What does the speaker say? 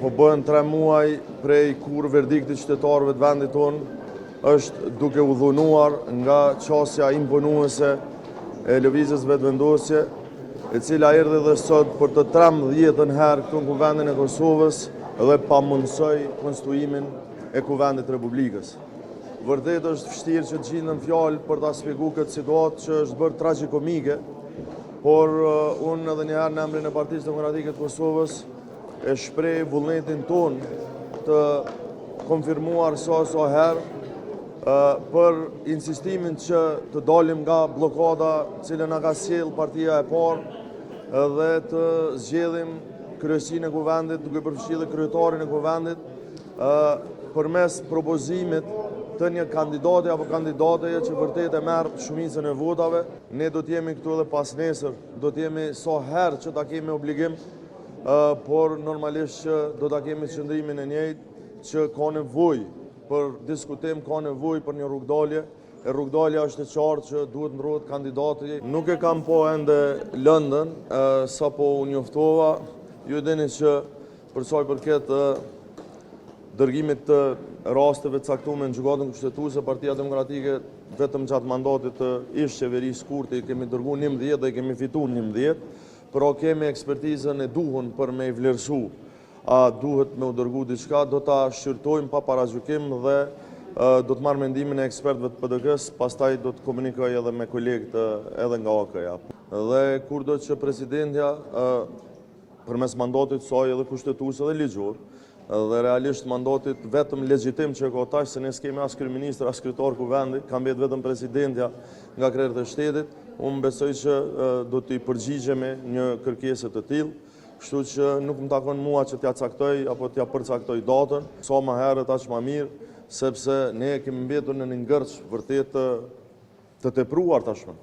po bën 3 muaj prej kur verdikti qytetarëve të vendit tonë është duke u dhunuar nga qasja imponuese e lëvizjes vetëvendosje, e cila erdhi dhe sot për të 13 herë këtu në Kuvendin e Kosovës dhe pamundsoi konstituimin e Kuvendit të Republikës. Vërtet është vështirë që të gjindem fjalë për ta shpjeguar këtë situatë që është bërë tragjikomike, por unë edhe njëherë në emrin e Partisë Demokratike të Kosovës e shpreh vullnetin tonë të konfirmuar sa herë për insistimin që të dalim nga blokada cilën na ka sjell partia e parë dhe të zgjedhim kryesinë e Kuvendit, duke përfshirë kryetarin e Kuvendit përmes propozimit të një kandidati apo kandidateje që vërtet e merr shumicën e votave. Ne do të jemi këtu edhe pas nesër, do të jemi sa herë që ta kemi obligim, por normalisht që do ta kemi qëndrimin e njëjtë që ka nevojë për diskutim, ka nevojë për një rrugdalje. E rrugdalja është e qartë që duhet ndrohet kandidati. Nuk e kam po ende lëndën, sapo u njoftova. Ju dini që për sa i përket dërgimit të rasteve të caktuara në gjykatën kushtetuese, Partia Demokratike vetëm gjatë mandatit të ish qeverisë Kurti kemi dërguar 11 dhe kemi fituar 11, por kemi ekspertizën e duhur për me i vlerësu. A duhet me u dërgu diçka, do ta shqyrtojmë pa paragjykim dhe do të marr mendimin e ekspertëve të PDK-s, pastaj do të komunikoj edhe me kolegët edhe nga AK-ja. Dhe kurdo që presidentja përmes mandatit saj edhe kushtetues edhe ligjor, dhe realisht mandatit vetëm legjitim që ka tash, se ne s'kemi as kryeministër, as kryetar Kuvendi, ka mbet vetëm presidentja nga krerët e shtetit. Unë besoj që do t'i përgjigjemi një kërkesë të tillë, kështu që nuk më takon mua që t'ja caktoj apo t'ja përcaktoj datën, sa më herët aq më mirë, sepse ne kemi mbetur në një ngërç vërtet të tepruar tashmë.